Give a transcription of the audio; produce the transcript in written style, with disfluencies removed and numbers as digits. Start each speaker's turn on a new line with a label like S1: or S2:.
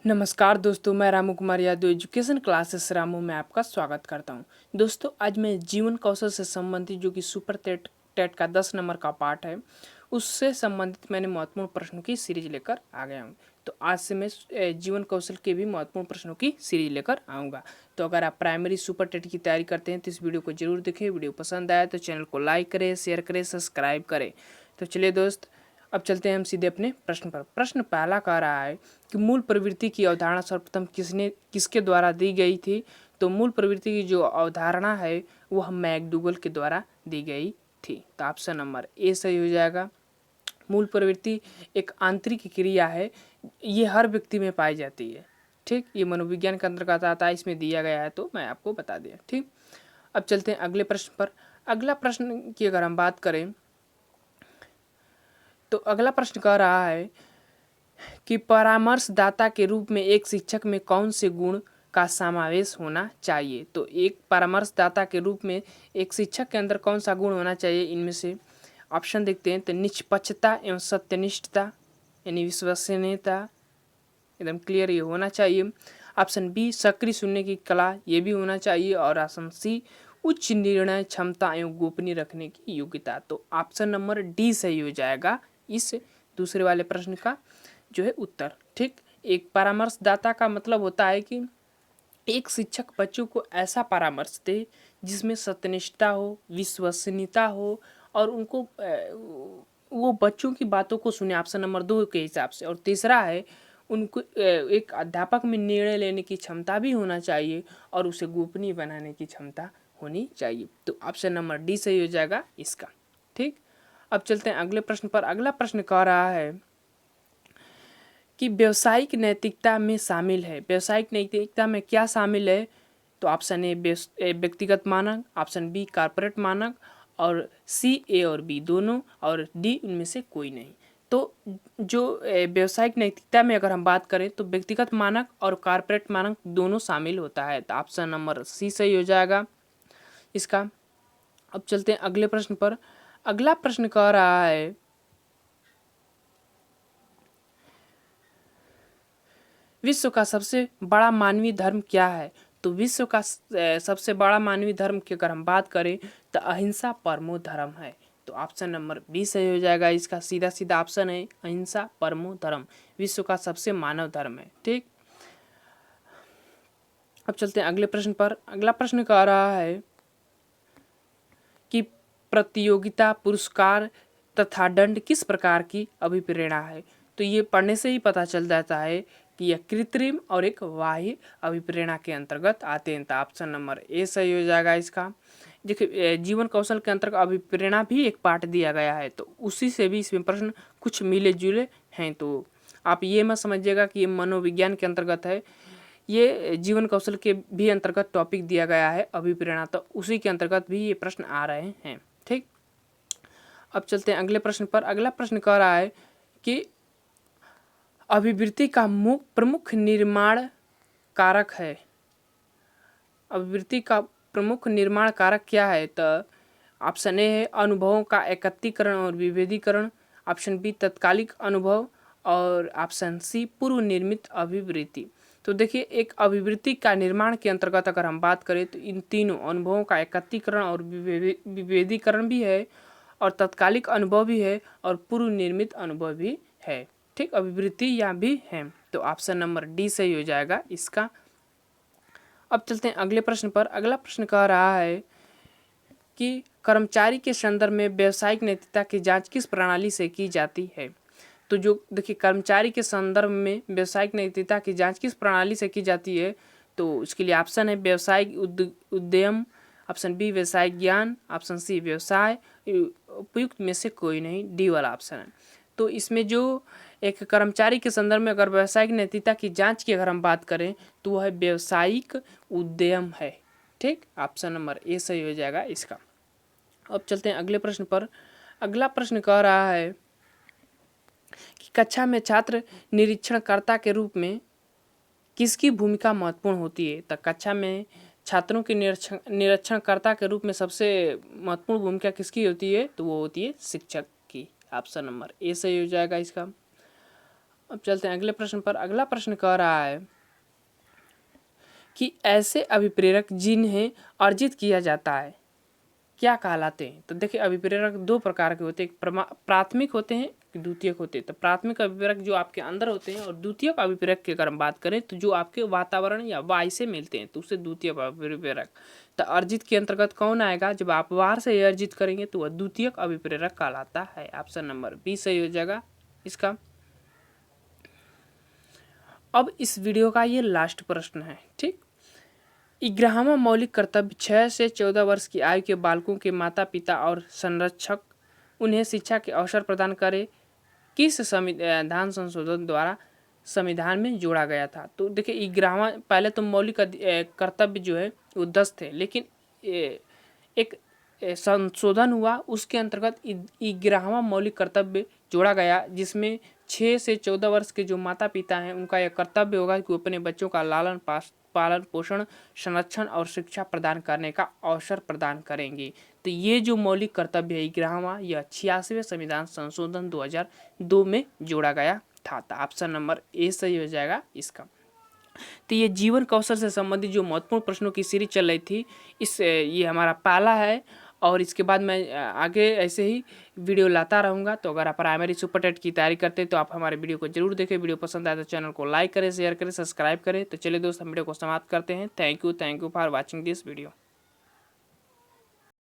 S1: नमस्कार दोस्तों, मैं रामू कुमार यादव एजुकेशन क्लासेस रामू में आपका स्वागत करता हूं। दोस्तों, आज मैं जीवन कौशल से संबंधित जो कि सुपर टेट टेट का 10 नंबर का पार्ट है, उससे संबंधित मैंने महत्वपूर्ण प्रश्नों की सीरीज लेकर आ गया हूं। तो आज से मैं जीवन कौशल के भी महत्वपूर्ण प्रश्नों की सीरीज लेकर आऊँगा। तो अगर आप प्राइमरी सुपर टेट की तैयारी करते हैं तो इस वीडियो को जरूर देखें। वीडियो पसंद आया तो चैनल को लाइक करें, शेयर करें, सब्सक्राइब करें। तो चलिए दोस्त, अब चलते हैं हम सीधे अपने प्रश्न पर। प्रश्न पहला कह रहा है कि मूल प्रवृत्ति की अवधारणा सर्वप्रथम किसके द्वारा दी गई थी। तो मूल प्रवृत्ति की जो अवधारणा है वह मैकडूगल के द्वारा दी गई थी। तो ऑप्शन नंबर ए सही हो जाएगा। मूल प्रवृत्ति एक आंतरिक क्रिया है, ये हर व्यक्ति में पाई जाती है। ठीक, ये मनोविज्ञान के अंतर्गत आता है, इसमें दिया गया है तो मैं आपको बता दिया। ठीक, अब चलते हैं अगले प्रश्न पर। अगला प्रश्न की अगर हम बात करें तो अगला प्रश्न कह रहा है कि परामर्शदाता के रूप में एक शिक्षक में कौन से गुण का समावेश होना चाहिए। तो एक परामर्शदाता के रूप में एक शिक्षक के अंदर कौन सा गुण होना चाहिए, इनमें से ऑप्शन देखते हैं। तो निष्पक्षता एवं सत्यनिष्ठता यानी विश्वसनीयता, एकदम क्लियर ये होना चाहिए। ऑप्शन बी सक्रिय सुनने की कला, ये भी होना चाहिए। और ऑप्शन सी उच्च निर्णय क्षमता एवं गोपनीय रखने की योग्यता। तो ऑप्शन नंबर डी सही हो जाएगा इस दूसरे वाले प्रश्न का जो है उत्तर। ठीक, एक परामर्शदाता का मतलब होता है कि एक शिक्षक बच्चों को ऐसा परामर्श दे जिसमें सत्यनिष्ठता हो, विश्वसनीयता हो और उनको वो बच्चों की बातों को सुने, ऑप्शन नंबर 2 के हिसाब से। और तीसरा है उनको एक अध्यापक में निर्णय लेने की क्षमता भी होना चाहिए और उसे गोपनीय बनाने की क्षमता होनी चाहिए। तो ऑप्शन नंबर डी सही हो जाएगा इसका। ठीक, अब चलते हैं अगले प्रश्न पर। अगला प्रश्न कह रहा है कि व्यावसायिक नैतिकता में शामिल है। व्यावसायिक नैतिकता में क्या शामिल है। तो ऑप्शन ए व्यक्तिगत मानक, ऑप्शन बी कॉर्पोरेट मानक और सी ए और बी दोनों और डी उनमें से कोई नहीं। तो जो व्यावसायिक नैतिकता में अगर हम बात करें तो व्यक्तिगत मानक और कॉर्पोरेट मानक दोनों शामिल होता है। तो ऑप्शन नंबर सी सही हो जाएगा इसका। अब चलते हैं अगले प्रश्न पर। अगला प्रश्न कह रहा है विश्व का सबसे बड़ा मानवीय धर्म क्या है। तो विश्व का सबसे बड़ा मानवीय धर्म की अगर हम बात करें तो अहिंसा परमो धर्म है। तो ऑप्शन नंबर बी सही हो जाएगा इसका। सीधा सीधा ऑप्शन है अहिंसा परमो धर्म विश्व का सबसे मानव धर्म है। ठीक, अब चलते हैं अगले प्रश्न पर। अगला प्रश्न कह रहा है कि प्रतियोगिता, पुरस्कार तथा दंड किस प्रकार की अभिप्रेरणा है। तो ये पढ़ने से ही पता चल जाता है कि यह कृत्रिम और एक बाह्य अभिप्रेरणा के अंतर्गत आते हैं। तो ऑप्शन नंबर ए सही हो जाएगा इसका। देखिए, जीवन कौशल के अंतर्गत अभिप्रेरणा भी एक पार्ट दिया गया है, तो उसी से भी इसमें प्रश्न कुछ मिले जुले हैं। तो आप ये मत समझिएगा कि ये मनोविज्ञान के अंतर्गत है, ये जीवन कौशल के भी अंतर्गत टॉपिक दिया गया है अभिप्रेरणा, तो उसी के अंतर्गत भी ये प्रश्न आ रहे हैं। ठीक, अब चलते हैं अगले प्रश्न पर। अगला प्रश्न कह रहा है कि अभिवृत्ति का प्रमुख निर्माण कारक है। अभिवृत्ति का प्रमुख निर्माण कारक क्या है। तो ऑप्शन ए है अनुभवों का एकत्रीकरण और विभेदीकरण, ऑप्शन बी तत्कालिक अनुभव और ऑप्शन सी पूर्व निर्मित अभिवृत्ति। तो देखिए, एक अभिवृत्ति का निर्माण के अंतर्गत अगर हम बात करें तो इन तीनों अनुभवों का एकत्रीकरण और विभेदीकरण भी है और तत्कालिक अनुभव भी है और पूर्व निर्मित अनुभव भी है। ठीक, अभिवृत्ति या भी है। तो ऑप्शन नंबर डी सही हो जाएगा इसका। अब चलते हैं अगले प्रश्न पर। अगला प्रश्न कह रहा है कि कर्मचारी के संदर्भ में व्यावसायिक नैतिकता की जांच किस प्रणाली से की जाती है। तो जो देखिए, कर्मचारी के संदर्भ में व्यावसायिक नैतिकता की जांच किस प्रणाली से की जाती है। तो इसके लिए ऑप्शन है व्यावसायिक उद्यम, ऑप्शन बी व्यवसायिक ज्ञान, ऑप्शन सी व्यवसाय, उपयुक्त में से कोई नहीं, डी वाला ऑप्शन है। तो इसमें जो एक कर्मचारी के संदर्भ में अगर व्यावसायिक नैतिकता की जांच की अगर हम बात करें तो वह व्यवसायिक उद्यम है। ठीक, ऑप्शन नंबर ए सही हो जाएगा इसका। अब चलते हैं अगले प्रश्न पर। अगला प्रश्न कह रहा है कि कक्षा में छात्र निरीक्षणकर्ता के रूप में किसकी भूमिका महत्वपूर्ण होती है। तो कक्षा में छात्रों के निरीक्षणकर्ता के रूप में सबसे महत्वपूर्ण भूमिका किसकी होती है। तो वो होती है शिक्षक की। ऑप्शन नंबर ए सही हो जाएगा इसका। अब चलते हैं अगले प्रश्न पर। अगला प्रश्न कह रहा है कि ऐसे अभिप्रेरक जिन्हें अर्जित किया जाता है क्या कहलाते हैं। तो देखिए अभिप्रेरक दो प्रकार के होते हैं, एक प्राथमिक होते हैं, द्वितीयक होते हैं। तो प्राथमिक अभिप्रेरक जो आपके अंदर होते हैं और द्वितीयक अभिप्रेरक की अगर हम बात करें तो जो आपके वातावरण या वायु से मिलते हैं तो उससे द्वितीयक अभिप्रेरक। तो अर्जित के अंतर्गत कौन आएगा, जब आप बाहर से अर्जित करेंगे तो वह द्वितीयक अभिप्रेरक कहलाता है। ऑप्शन नंबर बी सही हो जाएगा इसका। अब इस वीडियो का ये लास्ट प्रश्न है, ठीक। 11वां मौलिक कर्तव्य 6 से 14 वर्ष की आयु के बालकों के माता पिता और संरक्षक उन्हें शिक्षा के अवसर प्रदान करे किस संविधान संशोधन द्वारा संविधान में जोड़ा गया था। तो देखिए 11वां, पहले तो मौलिक कर्तव्य जो है वो 10 थे, लेकिन एक संशोधन हुआ, उसके अंतर्गत 11वां मौलिक कर्तव्य जोड़ा गया, जिसमें 6 से 14 वर्ष के जो माता पिता हैं उनका यह कर्तव्य होगा कि वो अपने बच्चों का पालन पोषण, संरक्षण और शिक्षा प्रदान करने का अवसर प्रदान करेंगे। तो ये जो मौलिक कर्तव्य है 11वां, यह 86वें संविधान संशोधन 2002 में जोड़ा गया था। तो ऑप्शन नंबर ए सही हो जाएगा इसका। तो ये जीवन कौशल से संबंधित जो महत्वपूर्ण प्रश्नों की सीरीज चल रही थी, ये हमारा पहला है और इसके बाद मैं आगे ऐसे ही वीडियो लाता रहूँगा। तो अगर आप प्राइमरी सुपर टेट की तैयारी करते हैं तो आप हमारे वीडियो को जरूर देखें। वीडियो पसंद आए तो चैनल को लाइक करें, शेयर करें, सब्सक्राइब करें। तो चलिए दोस्त हम वीडियो को समाप्त करते हैं। Thank you for watching this video.